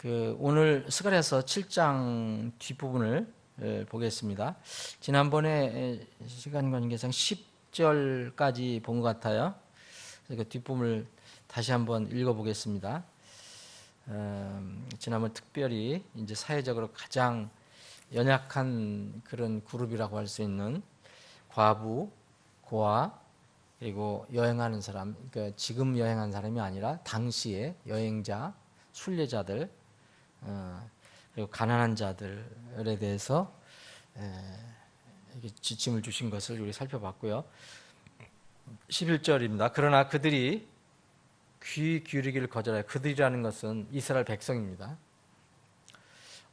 오늘 스가랴서 7장 뒷부분을 보겠습니다. 지난번에 시간 관계상 10절까지 본 것 같아요. 그 뒷부분을 다시 한번 읽어보겠습니다. 지난번 특별히 이제 사회적으로 가장 연약한 그런 그룹이라고 할 수 있는 과부, 고아, 그리고 여행하는 사람, 그러니까 지금 여행한 사람이 아니라 당시의 여행자, 순례자들, 그리고 가난한 자들에 대해서 지침을 주신 것을 우리 살펴봤고요. 11절입니다. 그러나 그들이 귀 기울이기를 거절하여, 그들이라는 것은 이스라엘 백성입니다.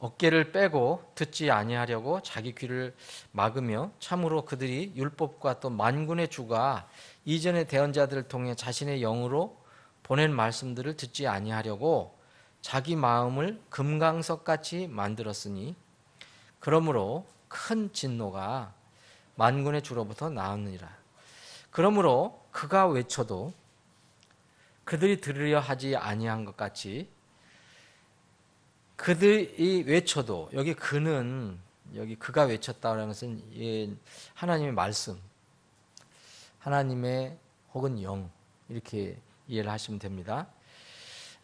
어깨를 빼고 듣지 아니하려고 자기 귀를 막으며, 참으로 그들이 율법과 또 만군의 주가 이전의 대언자들을 통해 자신의 영으로 보낸 말씀들을 듣지 아니하려고 자기 마음을 금강석같이 만들었으니, 그러므로 큰 진노가 만군의 주로부터 나오느니라. 그러므로 그가 외쳐도 그들이 들으려 하지 아니한 것 같이, 그들이 외쳐도, 여기 그는, 여기 그가 외쳤다는 것은 하나님의 말씀, 하나님의 혹은 영, 이렇게 이해를 하시면 됩니다.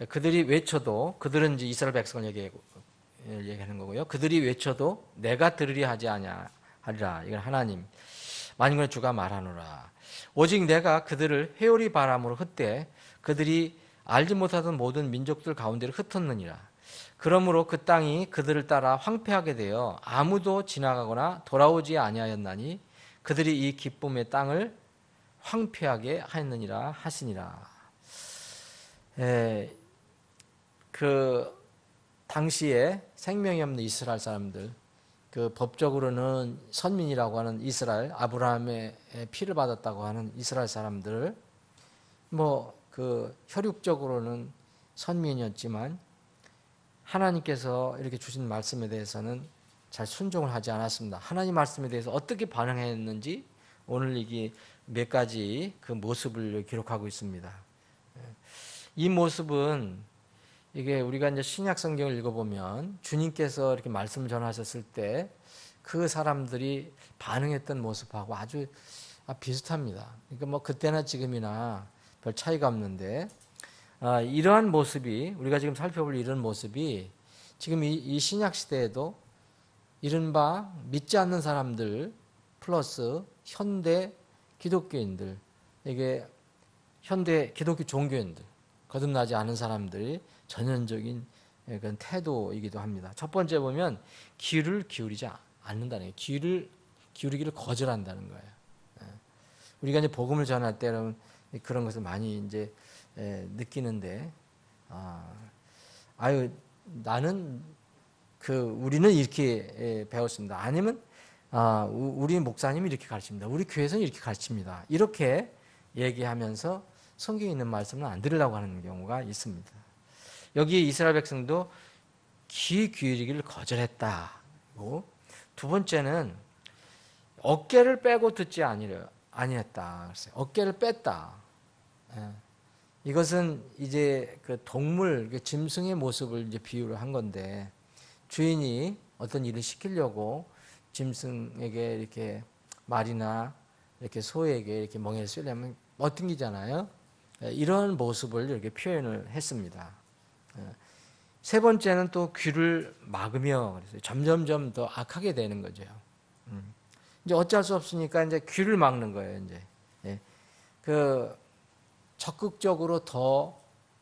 그들이 외쳐도, 그들은 이제 이스라엘 백성을 얘기하는 거고요. 그들이 외쳐도 내가 들으려 하지 아니하리라. 이건 하나님, 만군의 주가 말하노라. 오직 내가 그들을 회오리 바람으로 흩되 그들이 알지 못하던 모든 민족들 가운데로 흩었느니라. 그러므로 그 땅이 그들을 따라 황폐하게 되어 아무도 지나가거나 돌아오지 아니하였나니 그들이 이 기쁨의 땅을 황폐하게 하였느니라 하시니라. 그 당시에 생명이 없는 이스라엘 사람들, 그 법적으로는 선민이라고 하는 이스라엘, 아브라함의 피를 받았다고 하는 이스라엘 사람들, 그 혈육적으로는 선민이었지만 하나님께서 이렇게 주신 말씀에 대해서는 잘 순종을 하지 않았습니다. 하나님 말씀에 대해서 어떻게 반응했는지 오늘 이게 몇 가지 그 모습을 기록하고 있습니다. 이 모습은, 이게 우리가 이제 신약 성경을 읽어보면 주님께서 이렇게 말씀을 전하셨을 때 그 사람들이 반응했던 모습하고 아주 비슷합니다. 그러니까 그때나 지금이나 별 차이가 없는데, 이러한 모습이, 우리가 지금 살펴볼 이런 모습이 지금 이 신약 시대에도 이른바 믿지 않는 사람들 플러스 현대 기독교인들, 이게 현대 기독교 종교인들, 거듭나지 않은 사람들이 전형적인 그런 태도이기도 합니다. 첫 번째 보면 귀를 기울이지 않는다는 거예요. 귀를 기울이기를 거절한다는 거예요. 우리가 이제 복음을 전할 때는 그런 것을 많이 이제 느끼는데, 나는 우리는 이렇게 배웠습니다. 아니면 우리 목사님이 이렇게 가르칩니다. 우리 교회에서는 이렇게 가르칩니다. 이렇게 얘기하면서 성경에 있는 말씀은 안 들으려고 하는 경우가 있습니다. 여기 이스라엘 백성도 귀 기울이기를 거절했다고, 두 번째는 어깨를 빼고 듣지 아니했다. 그랬어요. 어깨를 뺐다. 이것은 이제 그 동물, 짐승의 모습을 이제 비유를 한 건데, 주인이 어떤 일을 시키려고 짐승에게 이렇게 말이나 이렇게 소에게 이렇게 멍에를 쏘려면 튕기잖아요. 이런 모습을 이렇게 표현을 했습니다. 세 번째는 또 귀를 막으며, 그래서 점점점 더 악하게 되는 거죠. 이제 어쩔 수 없으니까 이제 귀를 막는 거예요. 이제 적극적으로 더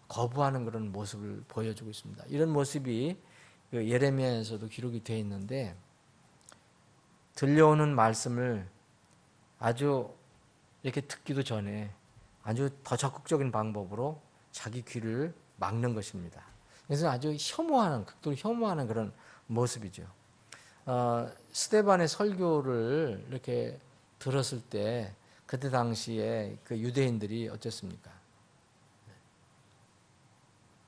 거부하는 그런 모습을 보여주고 있습니다. 이런 모습이 예레미야에서도 기록이 되어 있는데, 들려오는 말씀을 아주 이렇게 듣기도 전에 아주 더 적극적인 방법으로 자기 귀를 막는 것입니다. 그래서 아주 극도로 혐오하는 그런 모습이죠. 스데반의 설교를 이렇게 들었을 때 그때 당시에 그 유대인들이 어땠습니까?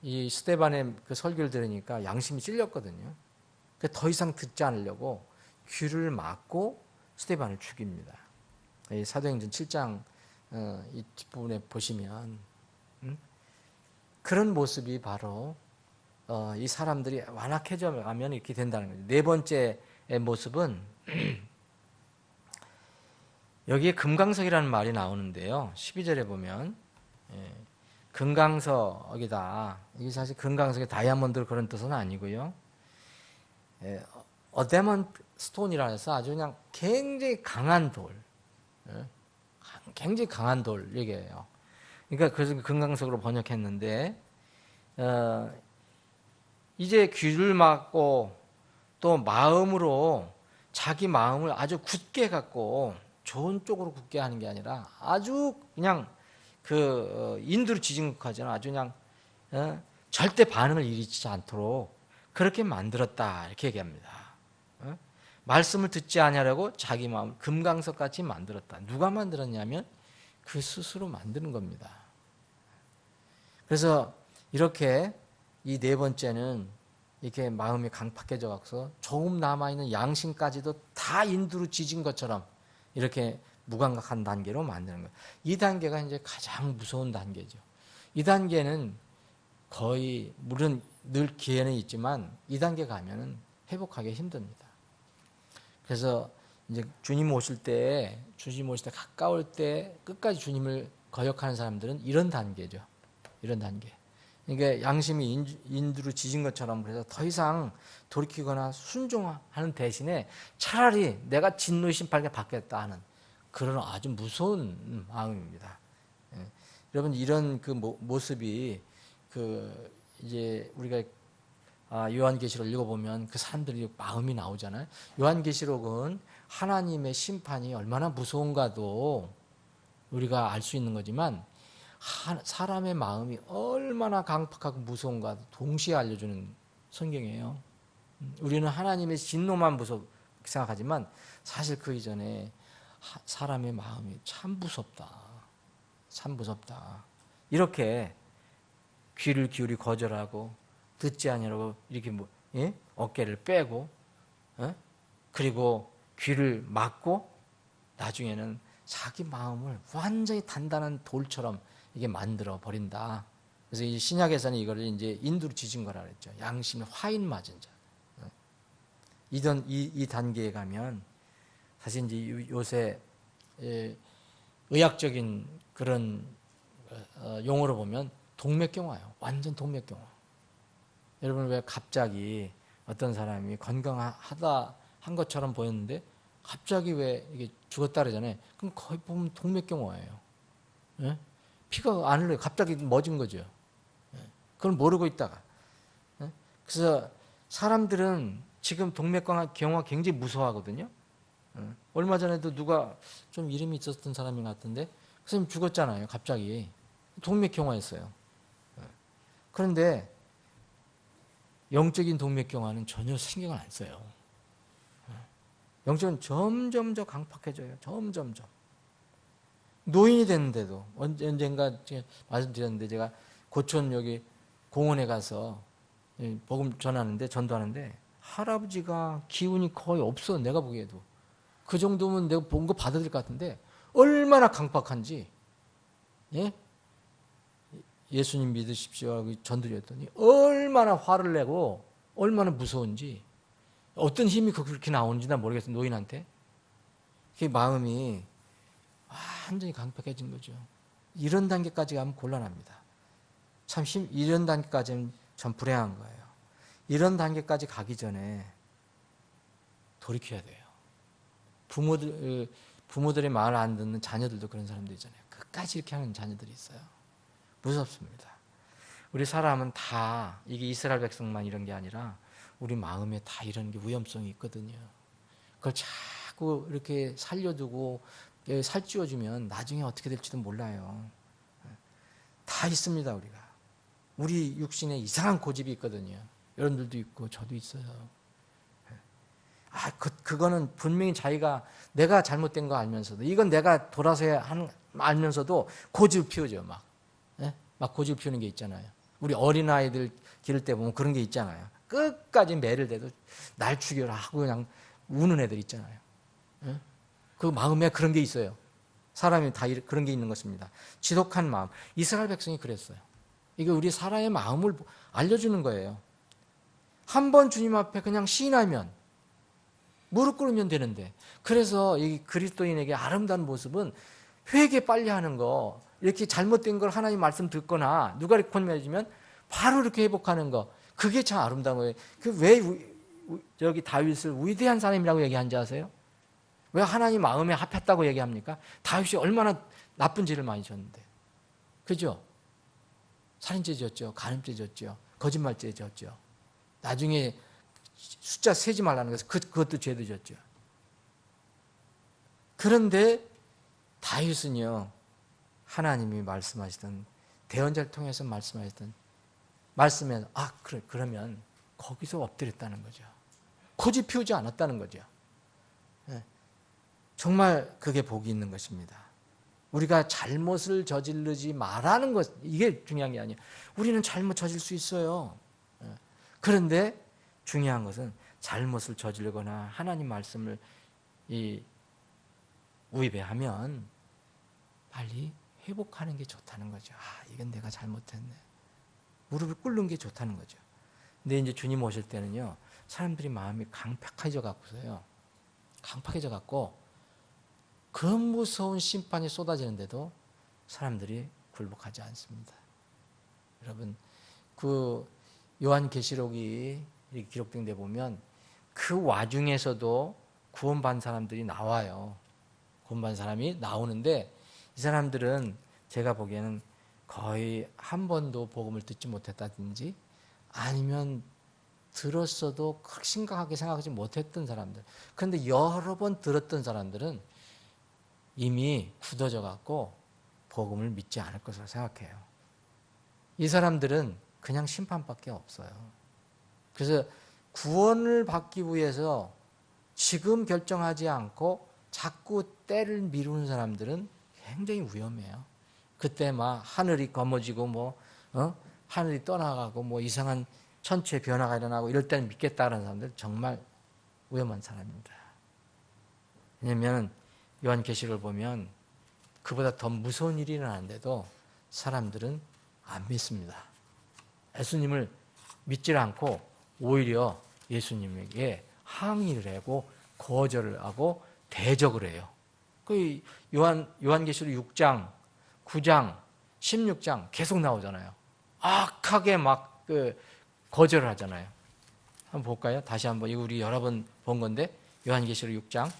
이 스데반의 그 설교를 들으니까 양심이 찔렸거든요. 더 이상 듣지 않으려고 귀를 막고 스데반을 죽입니다. 이 사도행전 7장 이 뒷부분에 보시면 그런 모습이 바로 이 사람들이 완악해져 가면 이렇게 된다는 거죠. 네 번째 모습은 여기에 금강석이라는 말이 나오는데요. 12절에 보면 금강석이다. 이게 사실 금강석의 다이아몬드 그런 뜻은 아니고요. 어데먼트 스톤이라 해서 아주 그냥 굉장히 강한 돌, 굉장히 강한 돌 얘기예요. 그러니까 그래서 금강석으로 번역했는데 이제 귀를 막고 또 마음으로 자기 마음을 아주 굳게 갖고 좋은 쪽으로 굳게 하는 게 아니라 아주 그냥 인두로 지진국하잖아. 아주 그냥 절대 반응을 일으키지 않도록 그렇게 만들었다 이렇게 얘기합니다. 말씀을 듣지 아니하려고 자기 마음을 금강석같이 만들었다. 누가 만들었냐면 그 스스로 만드는 겁니다. 그래서 이렇게 이 네 번째는 이렇게 마음이 강팍해져 갖서 조금 남아있는 양심까지도 다 인두로 지진 것처럼 이렇게 무감각한 단계로 만드는 거예요. 이 단계가 이제 가장 무서운 단계죠. 이 단계는 거의 물론 늘 기회는 있지만 이 단계 가면은 회복하기 힘듭니다. 그래서 이제 주님 오실 때 가까울 때 끝까지 주님을 거역하는 사람들은 이런 단계죠. 이런 단계. 그러니까 양심이 인두로 지진 것처럼 그래서 더 이상 돌이키거나 순종하는 대신에 차라리 내가 진노의 심판에 받겠다 하는 그런 아주 무서운 마음입니다. 여러분 이런 그 모습이 이제 우리가 요한계시록을 읽어보면 그 사람들이 마음이 나오잖아요. 요한계시록은 하나님의 심판이 얼마나 무서운가도 우리가 알 수 있는 거지만 사람의 마음이 얼마나 강팍하고 무서운가도 동시에 알려주는 성경이에요. 우리는 하나님의 진노만 무섭게 생각하지만 사실 그 이전에 사람의 마음이 참 무섭다. 참 무섭다. 이렇게 귀를 기울이 거절하고 듣지 아니하고 이렇게 어깨를 빼고 그리고 귀를 막고 나중에는 자기 마음을 완전히 단단한 돌처럼 이게 만들어 버린다. 그래서 이 신약에서는 이거를 이제 인두로 지진 거라 그랬죠. 양심의 화인 맞은 자. 이 단계에 가면 사실 이제 요새 의학적인 그런 용어로 보면 동맥경화예요. 완전 동맥경화. 여러분 왜 갑자기 어떤 사람이 건강하다 한 것처럼 보였는데 갑자기 왜 이게 죽었다 그러잖아요. 그럼 거의 보면 동맥경화예요. 예? 피가 안 흘러요. 갑자기 멎은 거죠. 예? 그걸 모르고 있다가. 예? 그래서 사람들은 지금 동맥경화 굉장히 무서워하거든요. 얼마 전에도 누가 좀 이름이 있었던 사람이 같은데 그 사람이 죽었잖아요. 갑자기. 동맥경화였어요. 그런데 영적인 동맥경화는 전혀 신경을 안 써요. 영적은 점점 더 강팍해져요. 점점점. 노인이 됐는데도 언젠가 말씀드렸는데 제가 고촌 여기 공원에 가서 복음 전도하는데 할아버지가 기운이 거의 없어. 내가 보기에도. 그 정도면 내가 본 거 받아들일 것 같은데 얼마나 강팍한지 예수님 믿으십시오 하고 전도했더니 얼마나 화를 내고 얼마나 무서운지 어떤 힘이 그렇게 나오는지 난 모르겠어요. 노인한테. 그 마음이 완전히 강팍해진 거죠. 이런 단계까지 가면 곤란합니다. 참 이런 단계까지는 참 불행한 거예요. 이런 단계까지 가기 전에 돌이켜야 돼요. 부모들의 말을 안 듣는 자녀들도 그런 사람들 있잖아요. 끝까지 이렇게 하는 자녀들이 있어요. 무섭습니다. 우리 사람은 다 이게 이스라엘 백성만 이런 게 아니라 우리 마음에 다 이런 게 위험성이 있거든요. 그걸 자꾸 이렇게 살려두고 살찌워주면 나중에 어떻게 될지도 몰라요. 다 있습니다, 우리가. 우리 육신에 이상한 고집이 있거든요. 여러분들도 있고 저도 있어요. 그거는 분명히 자기가 내가 잘못된 거 알면서도 이건 내가 돌아서야 하는 알면서도 고집을 피우죠, 막. 막 고집을 피우는 게 있잖아요. 우리 어린아이들 기를 때 보면 그런 게 있잖아요. 끝까지 매를 대도 날 죽여라 하고 그냥 우는 애들 있잖아요. 그 마음에 그런 게 있어요. 사람이 다 그런 게 있는 것입니다. 지독한 마음. 이스라엘 백성이 그랬어요. 이게 우리 사람의 마음을 알려주는 거예요. 한 번 주님 앞에 그냥 시인하면 무릎 꿇으면 되는데, 그래서 이 그리스도인에게 아름다운 모습은 회개 빨리 하는 거, 이렇게 잘못된 걸 하나님 말씀 듣거나 누가 이렇게 혼내주면 바로 이렇게 회복하는 거, 그게 참 아름다운 거예요. 왜 저기 다윗을 위대한 사람이라고 얘기한지 아세요? 왜 하나님 마음에 합했다고 얘기합니까? 다윗이 얼마나 나쁜 죄를 많이 졌는데, 그죠? 살인죄 졌죠, 간음죄 졌죠, 거짓말죄 졌죠. 나중에 숫자 세지 말라는 것은 그것도 죄도 졌죠. 그런데 다윗은요, 하나님이 말씀하시던, 대언자를 통해서 말씀하시던 말씀에 그래, 그러면 거기서 엎드렸다는 거죠. 고집 피우지 않았다는 거죠. 정말 그게 복이 있는 것입니다. 우리가 잘못을 저지르지 말라는 것, 이게 중요한 게 아니에요. 우리는 잘못 저질 수 있어요. 그런데 중요한 것은 잘못을 저지르거나 하나님 말씀을 위배하면 빨리 회복하는 게 좋다는 거죠. 이건 내가 잘못했네. 무릎을 꿇는 게 좋다는 거죠. 근데 이제 주님 오실 때는요, 사람들이 마음이 강팍해져 갖고서요, 강팍해져 갖고 그 무서운 심판이 쏟아지는데도 사람들이 굴복하지 않습니다. 여러분, 그 요한계시록이 이렇게 기록된 데 보면 그 와중에서도 구원받은 사람들이 나와요. 구원받은 사람이 나오는데, 이 사람들은 제가 보기에는 거의 한 번도 복음을 듣지 못했다든지, 아니면 들었어도 그렇게 심각하게 생각하지 못했던 사람들. 그런데 여러 번 들었던 사람들은 이미 굳어져 갖고 복음을 믿지 않을 것으로 생각해요. 이 사람들은 그냥 심판밖에 없어요. 그래서 구원을 받기 위해서 지금 결정하지 않고 자꾸 때를 미루는 사람들은 굉장히 위험해요. 그때 막 하늘이 검어지고 하늘이 떠나가고 이상한 천체 변화가 일어나고 이럴 때는 믿겠다는 사람들 정말 위험한 사람입니다. 왜냐하면 요한계시록을 보면 그보다 더 무서운 일이 일어나는데도 사람들은 안 믿습니다. 예수님을 믿지 않고 오히려 예수님에게 항의를 하고 거절을 하고 대적을 해요. 그 요한계시록 6장, 9장, 16장 계속 나오잖아요. 악하게 막 거절을 하잖아요. 한번 볼까요? 다시 한번. 이거 우리 여러 번 본 건데, 요한계시록 6장.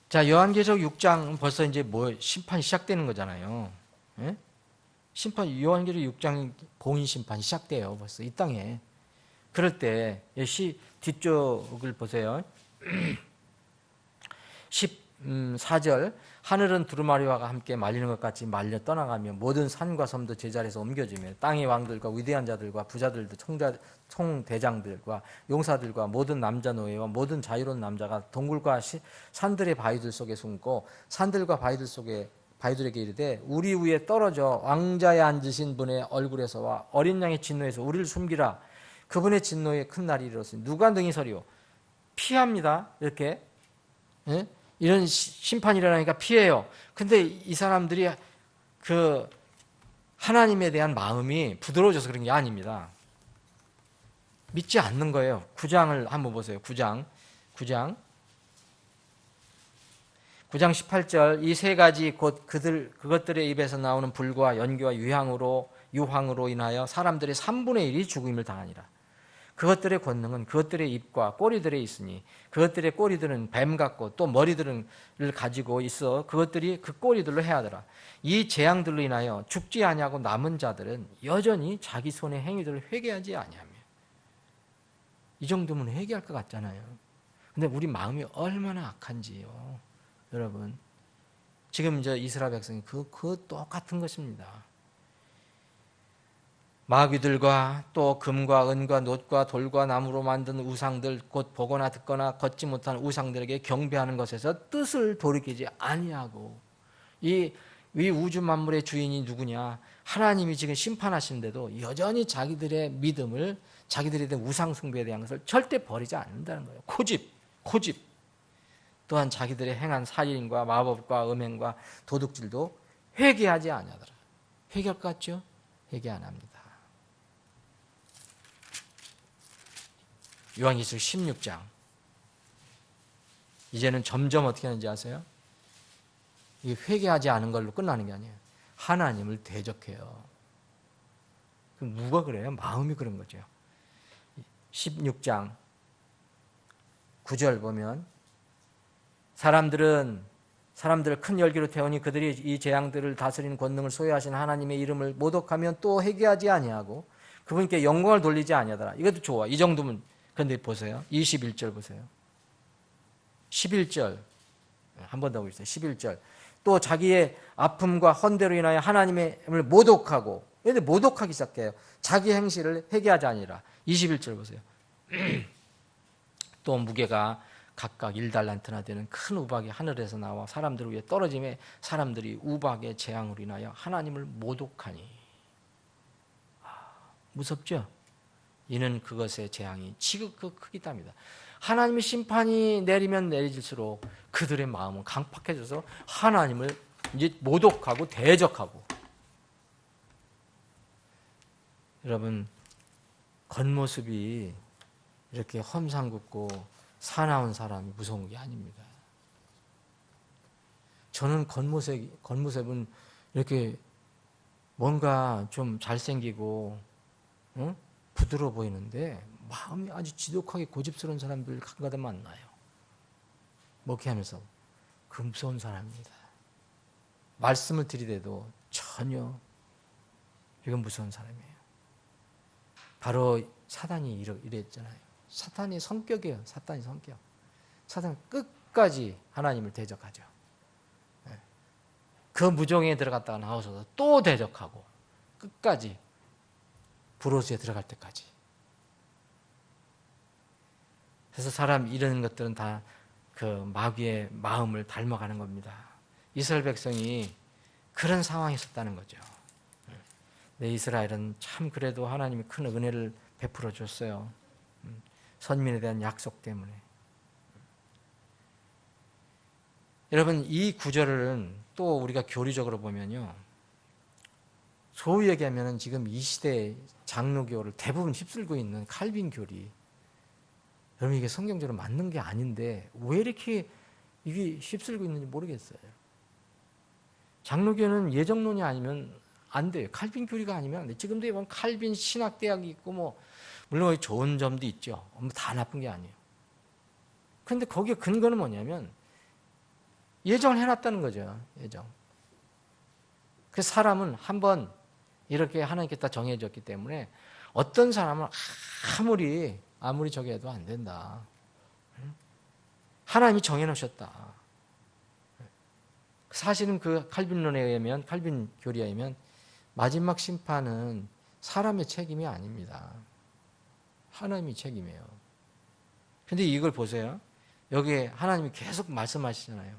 자, 요한계시록 6장 벌써 이제 심판이 시작되는 거잖아요. 예? 요한계시록 6장 공인 심판이 시작돼요. 벌써 이 땅에. 그럴 때 뒤쪽을 보세요. 14절, 하늘은 두루마리와 함께 말리는 것 같이 말려 떠나가며 모든 산과 섬도 제자리에서 옮겨지며 땅의 왕들과 위대한 자들과 부자들도 총대장들과 용사들과 모든 남자 노예와 모든 자유로운 남자가 동굴과 산들의 바위들 속에 숨고 산들과 바위들에게 이르되 우리 위에 떨어져 왕자에 앉으신 분의 얼굴에서와 어린 양의 진노에서 우리를 숨기라. 그분의 진노에 큰 날이 이르렀으니 누가 능히 서리오. 피합니다. 이렇게. 예? 이런 심판이 일어나니까 피해요. 근데 이 사람들이 하나님에 대한 마음이 부드러워져서 그런 게 아닙니다. 믿지 않는 거예요. 9장을 한번 보세요. 9장 18절, 이 세 가지 곧 그것들의 입에서 나오는 불과 연기와 유황으로 인하여 사람들의 3분의 1이 죽음을 당하니라. 그것들의 권능은 그것들의 입과 꼬리들에 있으니 그것들의 꼬리들은 뱀 같고 또 머리들을 가지고 있어 그것들이 그 꼬리들로 해하더라. 이 재앙들로 인하여 죽지 아니하고 남은 자들은 여전히 자기 손의 행위들을 회개하지 아니하며. 이 정도면 회개할 것 같잖아요. 근데 우리 마음이 얼마나 악한지요. 여러분, 지금 이스라엘 백성이 그 똑같은 것입니다. 마귀들과 또 금과 은과 놋과 돌과 나무로 만든 우상들, 곧 보거나 듣거나 걷지 못한 우상들에게 경배하는 것에서 뜻을 돌이키지 아니하고. 이 우주 만물의 주인이 누구냐? 하나님이 지금 심판하시는데도 여전히 자기들의 믿음을, 자기들에 대한 우상 숭배에 대한 것을 절대 버리지 않는다는 거예요. 고집. 또한 자기들의 행한 살인과 마법과 음행과 도둑질도 회개하지 아니하더라. 회개할 것 같죠? 회개 안 합니다. 요한계시록 16장. 이제는 점점 어떻게 하는지 아세요? 이게 회개하지 않은 걸로 끝나는 게 아니에요. 하나님을 대적해요. 그럼 누가 그래요? 마음이 그런 거죠. 16장 9절 보면 사람들을 큰 열기로 태우니 그들이 이 재앙들을 다스리는 권능을 소유하신 하나님의 이름을 모독하면 또 회개하지 아니하고 그분께 영광을 돌리지 아니하더라. 이것도 좋아. 이 정도면. 그런데 보세요. 21절 보세요. 11절 한 번 더 보겠습니다. 11절 또 자기의 아픔과 헌대로 인하여 하나님의 이름을 모독하고, 그런데 모독하기 시작해요. 자기 행실을 회개하지 아니라. 21절 보세요. 또 무게가 각각 1달란트나 되는 큰 우박이 하늘에서 나와 사람들 위에 떨어짐에 사람들이 우박의 재앙으로 인하여 하나님을 모독하니. 무섭죠? 이는 그것의 재앙이 지극히 크기답니다. 하나님의 심판이 내리면 내릴수록 그들의 마음은 강팍해져서 하나님을 이제 모독하고 대적하고. 여러분, 겉모습이 이렇게 험상궂고 사나운 사람이 무서운 게 아닙니다. 저는 겉모습은 이렇게 뭔가 좀 잘생기고 부드러워 보이는데 마음이 아주 지독하게 고집스러운 사람들 가끔가다 만나요. 먹기하면서. 그 무서운 사람입니다. 말씀을 드리대도 전혀 이건 무서운 사람이에요. 바로 사단이 이랬잖아요. 사탄의 성격이에요. 사탄의 성격. 사탄은 끝까지 하나님을 대적하죠. 그 무정에 들어갔다가 나와서 또 대적하고 끝까지 브로스에 들어갈 때까지. 그래서 사람 이런 것들은 다 그 마귀의 마음을 닮아가는 겁니다. 이스라엘 백성이 그런 상황에 있었다는 거죠. 네, 이스라엘은 참 그래도 하나님이 큰 은혜를 베풀어 줬어요. 선민에 대한 약속 때문에. 여러분, 이 구절은 또 우리가 교리적으로 보면요, 소위 얘기하면 지금 이 시대의 장로교를 대부분 휩쓸고 있는 칼빈 교리, 여러분 이게 성경적으로 맞는 게 아닌데 왜 이렇게 이게 휩쓸고 있는지 모르겠어요. 장로교는 예정론이 아니면 안 돼요. 칼빈 교리가 아니면 안 돼요. 지금도 보면 칼빈 신학대학이 있고 뭐 물론 좋은 점도 있죠. 다 나쁜 게 아니에요. 그런데 거기에 근거는 뭐냐면 예정을 해놨다는 거죠. 예정. 그 사람은 한번 이렇게 하나님께 다 정해졌기 때문에 어떤 사람은 아무리 저기 해도 안 된다. 하나님이 정해놓으셨다. 사실은 그 칼빈론에 의하면, 칼빈 교리에 의하면 마지막 심판은 사람의 책임이 아닙니다. 하나님이 책임이에요. 근데 이걸 보세요. 여기에 하나님이 계속 말씀하시잖아요.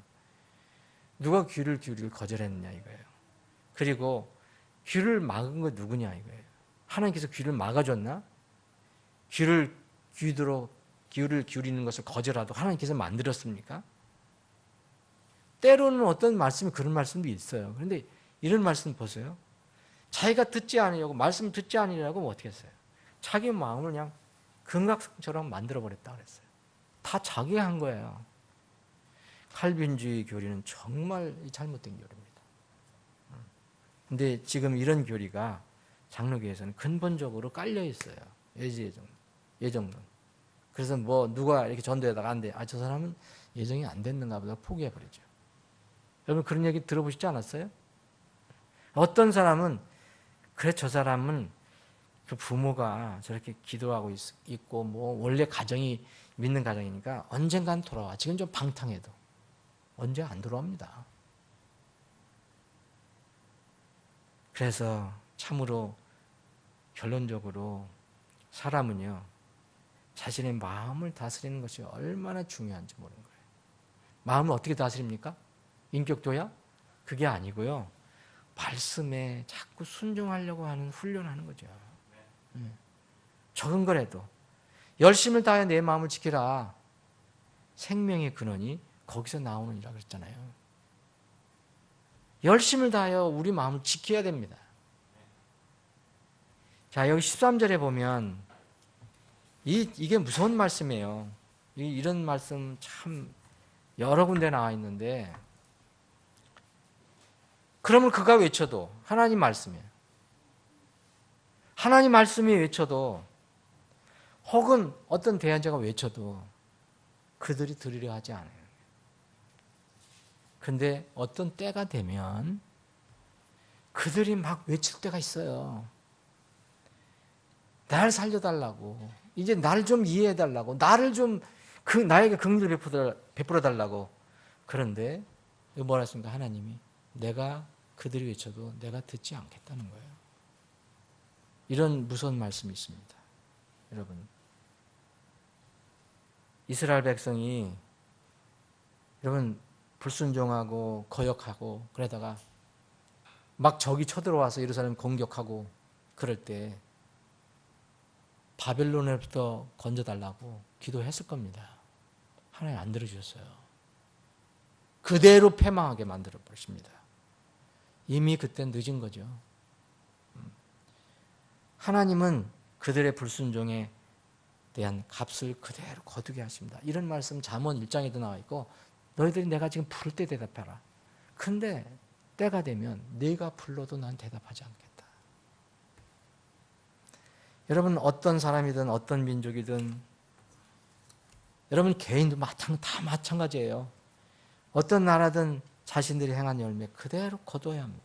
누가 귀를 거절했느냐 이거예요. 그리고 귀를 막은 거 누구냐 이거예요. 하나님께서 귀를 막아줬나? 귀를 기울이는 것을 거절하도록 하나님께서 만들었습니까? 때로는 어떤 말씀이 그런 말씀도 있어요. 그런데 이런 말씀 보세요. 자기가 듣지 않으려고, 말씀을 듣지 않으려고 뭐 어떻게 했어요? 자기 마음을 그냥 금각성처럼 만들어버렸다 그랬어요. 다 자기가 한 거예요. 칼빈주의 교리는 정말 잘못된 교리입니다. 근데 지금 이런 교리가 장로교에서는 근본적으로 깔려 있어요. 예정론. 그래서 뭐 누가 이렇게 전도에다가 안 돼. 저 사람은 예정이 안 됐는가 보다 포기해버리죠. 여러분 그런 얘기 들어보시지 않았어요? 어떤 사람은 그래 저 사람은 그 부모가 저렇게 기도하고 있고 뭐 원래 가정이 믿는 가정이니까 언젠간 돌아와. 지금 좀 방탕해도 언제 안 돌아옵니다. 그래서 참으로 결론적으로 사람은요 자신의 마음을 다스리는 것이 얼마나 중요한지 모르는 거예요. 마음을 어떻게 다스립니까? 인격도야? 그게 아니고요. 말씀에 자꾸 순종하려고 하는 훈련하는 거죠. 적은 거라도 열심을 다해 내 마음을 지키라. 생명의 근원이 거기서 나오느니라 그랬잖아요. 열심을 다하여 우리 마음을 지켜야 됩니다. 자, 여기 13절에 보면 이게 무서운 말씀이에요. 이런 말씀 참 여러 군데 나와 있는데, 그러면 그가 외쳐도 하나님 말씀이에요. 하나님 말씀이 외쳐도, 혹은 어떤 대언자가 외쳐도 그들이 들으려 하지 않아요. 근데 어떤 때가 되면 그들이 막 외칠 때가 있어요. 날 살려달라고, 이제 나를 좀 이해해달라고, 나를 좀 나에게 긍휼을 베풀어달라고. 그런데 뭐라 했습니까? 하나님이 내가 그들이 외쳐도 내가 듣지 않겠다는 거예요. 이런 무서운 말씀이 있습니다. 여러분, 이스라엘 백성이 여러분 불순종하고 거역하고 그러다가 막 적이 쳐들어와서 예루살렘 공격하고 그럴 때 바벨론으로부터 건져달라고 기도했을 겁니다. 하나님 안 들어주셨어요. 그대로 패망하게 만들어 버리십니다. 이미 그때 늦은 거죠. 하나님은 그들의 불순종에 대한 값을 그대로 거두게 하십니다. 이런 말씀 잠언 1장에도 나와 있고, 너희들이 내가 지금 부를 때 대답하라. 근데 때가 되면 네가 불러도 난 대답하지 않겠다. 여러분, 어떤 사람이든 어떤 민족이든, 여러분 개인도 다 마찬가지예요. 어떤 나라든 자신들이 행한 열매 그대로 거둬야 합니다.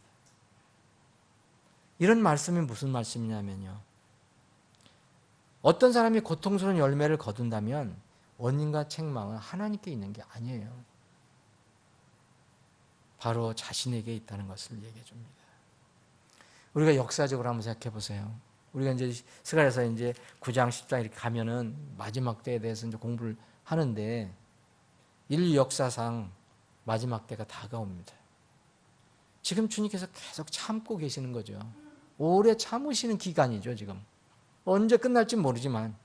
이런 말씀이 무슨 말씀이냐면요, 어떤 사람이 고통스러운 열매를 거둔다면 원인과 책망은 하나님께 있는 게 아니에요. 바로 자신에게 있다는 것을 얘기해 줍니다. 우리가 역사적으로 한번 생각해 보세요. 우리가 이제 스가랴서 이제 9장, 10장 이렇게 가면은 마지막 때에 대해서 이제 공부를 하는데, 인류 역사상 마지막 때가 다가옵니다. 지금 주님께서 계속 참고 계시는 거죠. 오래 참으시는 기간이죠, 지금. 언제 끝날지 모르지만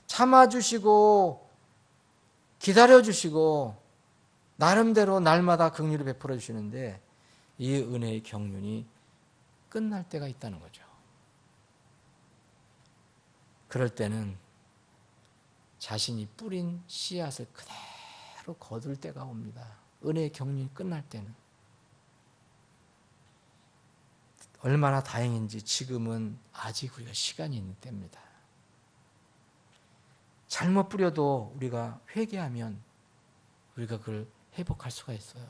참아주시고 기다려주시고 나름대로 날마다 긍휼을 베풀어 주시는데, 이 은혜의 경륜이 끝날 때가 있다는 거죠. 그럴 때는 자신이 뿌린 씨앗을 그대로 거둘 때가 옵니다. 은혜의 경륜이 끝날 때는. 얼마나 다행인지 지금은 아직 우리가 시간이 있는 때입니다. 잘못 뿌려도 우리가 회개하면 우리가 그걸 회복할 수가 있어요.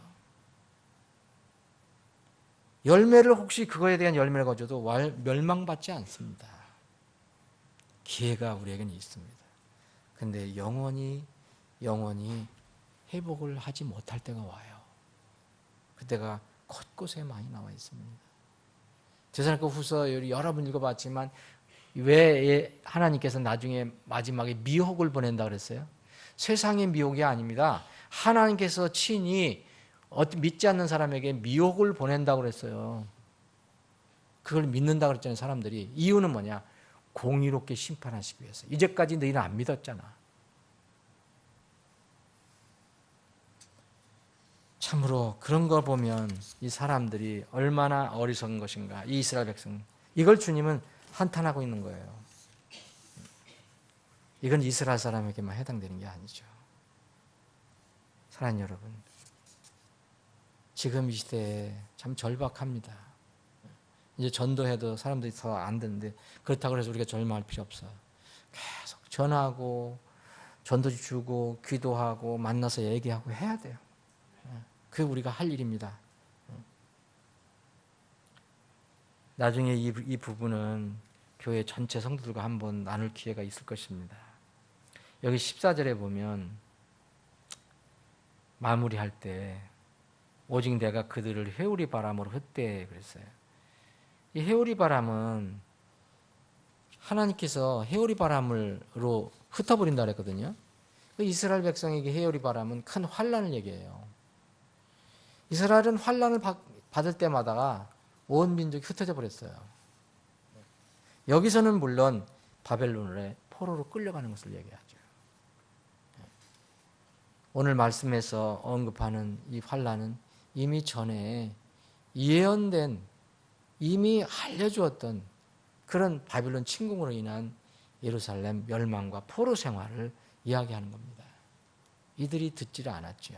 열매를 혹시 그거에 대한 열매를 거둬도 멸망받지 않습니다. 기회가 우리에게는 있습니다. 근데 영원히 회복을 하지 못할 때가 와요. 그때가 곳곳에 많이 나와 있습니다. 데살로니가 후서 여러 번 읽어봤지만 왜 하나님께서 나중에 마지막에 미혹을 보낸다 그랬어요? 세상의 미혹이 아닙니다. 하나님께서 친히 믿지 않는 사람에게 미혹을 보낸다고 그랬어요. 그걸 믿는다고 그랬잖아요, 사람들이. 이유는 뭐냐? 공의롭게 심판하시기 위해서. 이제까지 너희는 안 믿었잖아. 참으로 그런 걸 보면 이 사람들이 얼마나 어리석은 것인가. 이 이스라엘 백성, 이걸 주님은 한탄하고 있는 거예요. 이건 이스라엘 사람에게만 해당되는 게 아니죠. 사랑하는 여러분, 지금 이 시대에 참 절박합니다. 이제 전도해도 사람들이 더 안 듣는데, 그렇다고 해서 우리가 절망할 필요 없어요. 계속 전하고 전도 주고 기도하고 만나서 얘기하고 해야 돼요. 그게 우리가 할 일입니다. 나중에 이 부분은 교회 전체 성도들과 한번 나눌 기회가 있을 것입니다. 여기 14절에 보면 마무리할 때 오직 내가 그들을 회오리 바람으로 흩대 그랬어요. 이 회오리 바람은 하나님께서 회오리 바람으로 흩어버린다 그랬거든요. 이스라엘 백성에게 회오리 바람은 큰 환난을 얘기해요. 이스라엘은 환난을 받을 때마다 온 민족이 흩어져 버렸어요. 여기서는 물론 바벨론의 포로로 끌려가는 것을 얘기하죠. 오늘 말씀에서 언급하는 이 환난은 이미 전에 예언된 이미 알려주었던 그런 바빌론 침공으로 인한 예루살렘 멸망과 포로 생활을 이야기하는 겁니다. 이들이 듣지를 않았죠.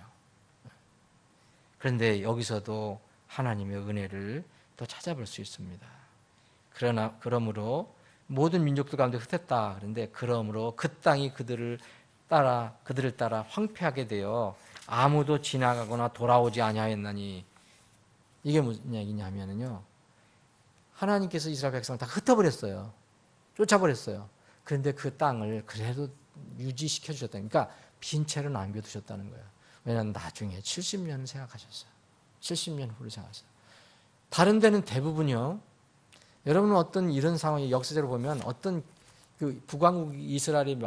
그런데 여기서도 하나님의 은혜를 또 찾아볼 수 있습니다. 그러므로 모든 민족들 가운데 흩었다. 그런데 그러므로 그 땅이 그들을 따라 황폐하게 되어 아무도 지나가거나 돌아오지 아니하였나니, 이게 무슨 얘기냐면요, 하나님께서 이스라엘 백성을 다 흩어버렸어요. 쫓아버렸어요. 그런데 그 땅을 그래도 유지시켜 주셨다는, 그러니까 빈 채로 남겨두셨다는 거예요. 왜냐하면 나중에 70년을 생각하셨어요. 70년 후를 생각하셨어요. 다른 데는 대부분요, 여러분은 어떤 이런 상황이 역사적으로 보면 어떤 그 북왕국 이스라엘이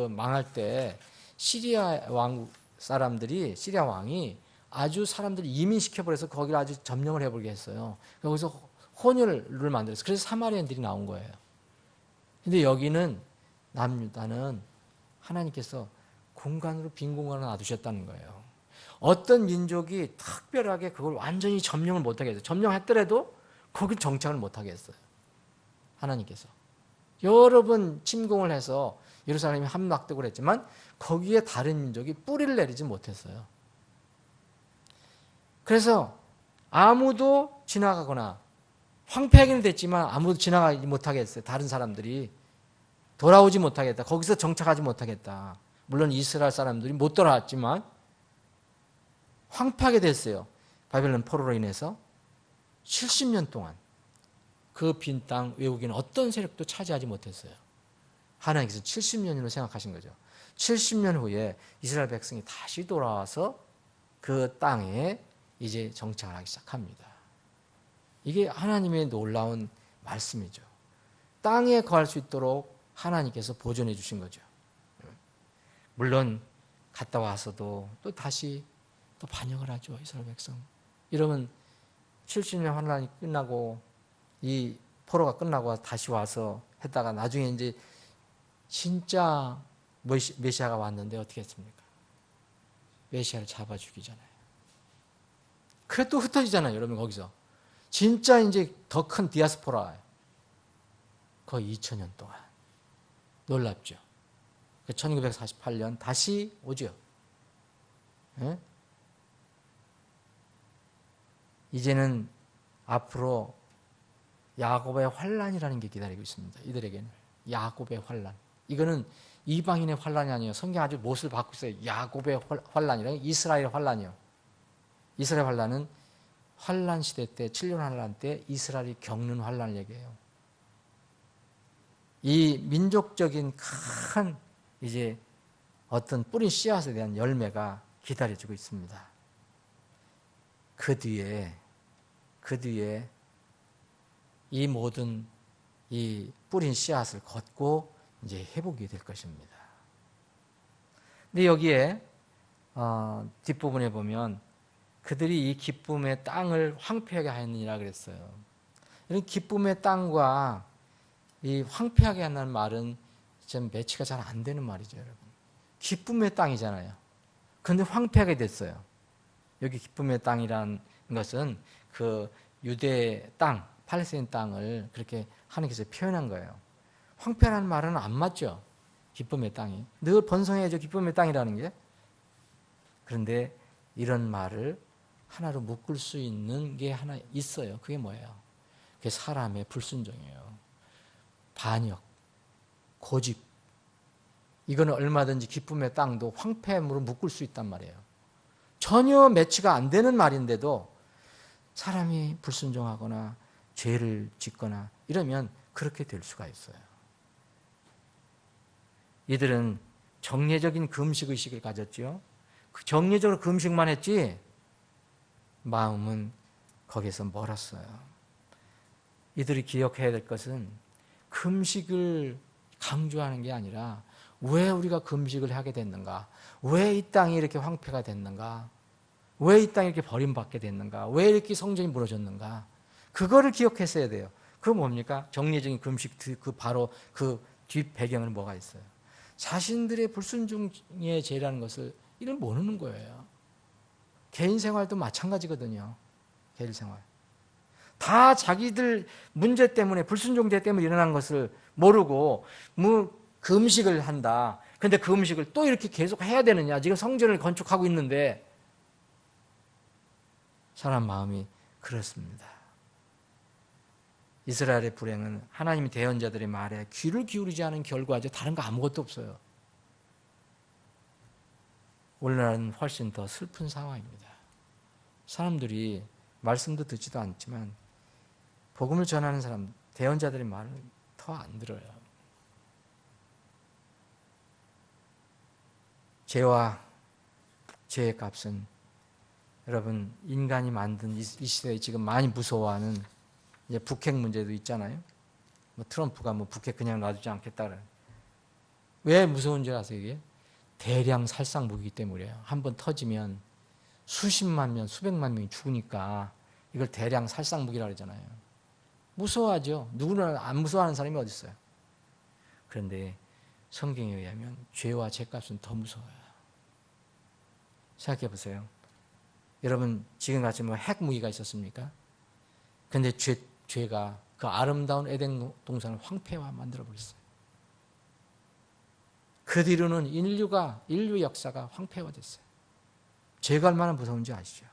망할 때 시리아 왕이 아주 사람들을 이민시켜버려서 거기를 아주 점령을 해버리게 했어요. 거기서 혼혈을 만들었어요. 그래서 사마리아인들이 나온 거예요. 근데 여기는 남유다는 하나님께서 공간으로 빈 공간을 놔두셨다는 거예요. 어떤 민족이 특별하게 그걸 완전히 점령을 못하게 했어요. 점령했더라도 거기 정착을 못하게 했어요. 하나님께서. 여러 번 침공을 해서 예루살렘이 함락되고 그랬지만 거기에 다른 민족이 뿌리를 내리지 못했어요. 그래서 아무도 지나가거나, 황폐하게는 됐지만 아무도 지나가지 못하게 했어요. 다른 사람들이 돌아오지 못하겠다. 거기서 정착하지 못하겠다. 물론 이스라엘 사람들이 못 돌아왔지만 황폐하게 됐어요. 바벨론 포로로 인해서 70년 동안 그 빈 땅 외국인은 어떤 세력도 차지하지 못했어요. 하나님께서 70년으로 생각하신 거죠. 70년 후에 이스라엘 백성이 다시 돌아와서 그 땅에 이제 정착을 하기 시작합니다. 이게 하나님의 놀라운 말씀이죠. 땅에 거할 수 있도록 하나님께서 보존해 주신 거죠. 물론 갔다 와서도 또 다시 또 반역을 하죠, 이스라엘 백성. 이러면 70년 환란이 끝나고 이 포로가 끝나고 다시 와서 했다가 나중에 이제 진짜 메시아가 왔는데 어떻게 했습니까? 메시아를 잡아 죽이잖아요. 그래 또 흩어지잖아요, 여러분. 거기서 진짜 이제 더 큰 디아스포라예요. 거의 2000년 동안. 놀랍죠. 1948년 다시 오죠. 예? 이제는 앞으로 야곱의 환란이라는 게 기다리고 있습니다. 이들에게는 야곱의 환란. 이거는 이방인의 환란이 아니에요. 성경 아주 못을 받고 있어요. 야곱의 환란이라, 이스라엘의 환란이요. 이스라엘 환란은 환란 시대 때, 7년 환란 때 이스라엘이 겪는 환란을 얘기해요. 이 민족적인 큰 이제 어떤 뿌린 씨앗에 대한 열매가 기다려지고 있습니다. 그 뒤에 이 모든 이 뿌린 씨앗을 걷고 이제 회복이 될 것입니다. 근데 여기에 뒷부분에 보면 그들이 이 기쁨의 땅을 황폐하게 하였느니라 그랬어요. 이런 기쁨의 땅과 이 황폐하게 한다는 말은 좀 매치가 잘 안 되는 말이죠, 여러분. 기쁨의 땅이잖아요. 그런데 황폐하게 됐어요. 여기 기쁨의 땅이라는 것은 그 유대 땅, 팔레스타인 땅을 그렇게 하나님께서 표현한 거예요. 황폐라는 말은 안 맞죠. 기쁨의 땅이. 늘 번성해야죠, 기쁨의 땅이라는 게. 그런데 이런 말을 하나로 묶을 수 있는 게 하나 있어요. 그게 뭐예요? 그게 사람의 불순종이에요. 반역, 고집. 이거는 얼마든지 기쁨의 땅도 황폐함으로 묶을 수 있단 말이에요. 전혀 매치가 안 되는 말인데도 사람이 불순종하거나 죄를 짓거나 이러면 그렇게 될 수가 있어요. 이들은 정례적인 금식의식을 가졌죠. 정례적으로 금식만 했지 마음은 거기서 멀었어요. 이들이 기억해야 될 것은 금식을 강조하는 게 아니라 왜 우리가 금식을 하게 됐는가? 왜 이 땅이 이렇게 황폐가 됐는가? 왜 이 땅이 이렇게 버림받게 됐는가? 왜 이렇게 성전이 무너졌는가? 그거를 기억했어야 돼요. 그거 뭡니까? 정례적인 금식 바로 그 뒷 배경은 뭐가 있어요? 자신들의 불순종의 죄라는 것을 이를 모르는 거예요. 개인 생활도 마찬가지거든요. 개인 생활. 다 자기들 문제 때문에, 불순종죄 때문에 일어난 것을 모르고 그 음식을 한다. 근데 그 음식을 또 이렇게 계속 해야 되느냐. 지금 성전을 건축하고 있는데. 사람 마음이 그렇습니다. 이스라엘의 불행은 하나님의 대언자들의 말에 귀를 기울이지 않은 결과죠. 다른 거 아무것도 없어요. 오늘날은 훨씬 더 슬픈 상황입니다. 사람들이 말씀도 듣지도 않지만 복음을 전하는 사람, 대언자들의 말을 더 안 들어요. 죄와 죄의 값은 여러분 인간이 만든 이 시대에 지금 많이 무서워하는 이제 북핵 문제도 있잖아요. 트럼프가 북핵 그냥 놔두지 않겠다 그래. 왜 무서운 줄 아세요? 이게 대량 살상 무기이기 때문이에요. 한번 터지면 수십만 명, 수백만 명이 죽으니까 이걸 대량 살상 무기라고 그러잖아요. 무서워하죠. 누구나 안 무서워하는 사람이 어디 있어요? 그런데 성경에 의하면 죄와 죄값은 더 무서워요. 생각해 보세요. 여러분 지금같이 핵 무기가 있었습니까? 그런데 죄가 그 아름다운 에덴 동산을 황폐화 만들어 버렸어요. 그 뒤로는 인류 역사가 황폐화됐어요. 죄가 얼마나 무서운지 아시죠?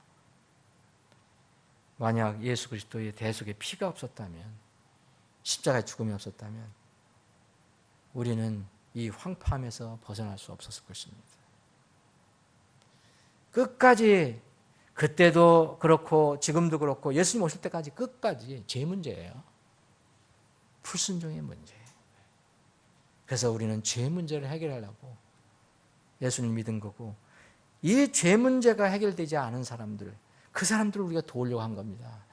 만약 예수 그리스도의 대속의 피가 없었다면, 십자가의 죽음이 없었다면 우리는 이 황폐함에서 벗어날 수 없었을 것입니다. 끝까지, 그때도 그렇고 지금도 그렇고 예수님 오실 때까지 끝까지 죄 문제예요. 불순종의 문제예요. 그래서 우리는 죄 문제를 해결하려고 예수님 믿은 거고, 이 죄 문제가 해결되지 않은 사람들, 그 사람들을 우리가 도우려고 한 겁니다.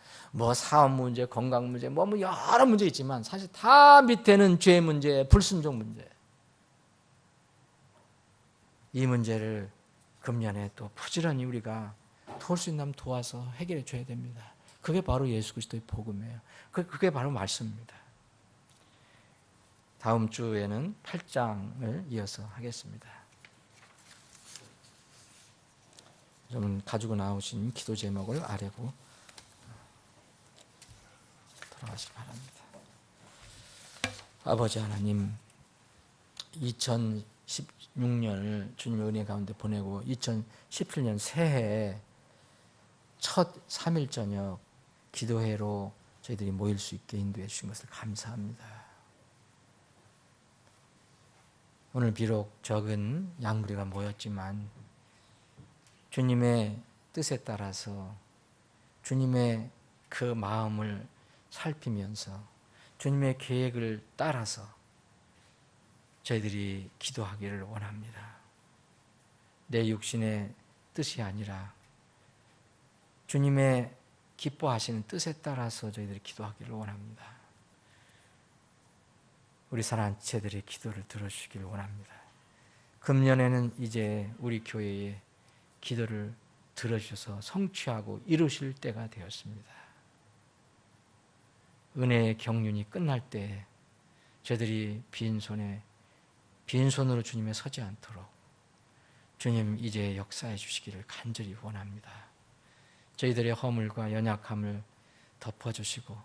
사업 문제, 건강 문제, 여러 문제 있지만 사실 다 밑에는 죄 문제, 불순종 문제. 이 문제를 금년에 또 부지런히 우리가 도울 수 있다면 도와서 해결해 줘야 됩니다. 그게 바로 예수 그리스도의 복음이에요. 그게 바로 말씀입니다. 다음 주에는 8장을 이어서 하겠습니다. 여러분 가지고 나오신 기도 제목을 아래로 돌아가시기 바랍니다. 아버지 하나님, 2016년을 주님의 은혜 가운데 보내고 2017년 새해에 첫 3일 저녁 기도회로 저희들이 모일 수 있게 인도해 주신 것을 감사합니다. 오늘 비록 적은 양무리가 모였지만 주님의 뜻에 따라서 주님의 그 마음을 살피면서 주님의 계획을 따라서 저희들이 기도하기를 원합니다. 내 육신의 뜻이 아니라 주님의 기뻐하시는 뜻에 따라서 저희들이 기도하기를 원합니다. 우리 사랑하는 지체들의 기도를 들어주시기를 원합니다. 금년에는 이제 우리 교회의 기도를 들어주셔서 성취하고 이루실 때가 되었습니다. 은혜의 경륜이 끝날 때 저희들이 빈손으로 주님에 서지 않도록 주님 이제 역사해 주시기를 간절히 원합니다. 저희들의 허물과 연약함을 덮어주시고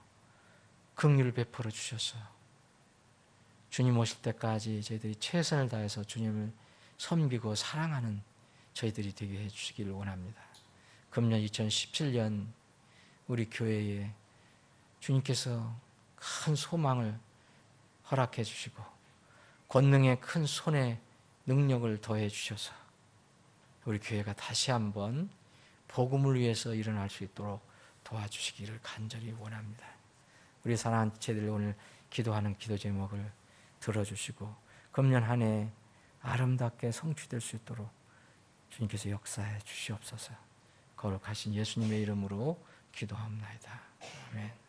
긍휼을 베풀어 주셔서 주님 오실 때까지 저희들이 최선을 다해서 주님을 섬기고 사랑하는 저희들이 되게 해주시기를 원합니다. 금년 2017년 우리 교회에 주님께서 큰 소망을 허락해 주시고 권능의 큰 손에 능력을 더해 주셔서 우리 교회가 다시 한번 복음을 위해서 일어날 수 있도록 도와주시기를 간절히 원합니다. 우리 사랑하는 지체들 오늘 기도하는 기도 제목을 들어주시고 금년 한 해 아름답게 성취될 수 있도록 주님께서 역사해 주시옵소서. 거룩하신 예수님의 이름으로 기도합니다. 아멘.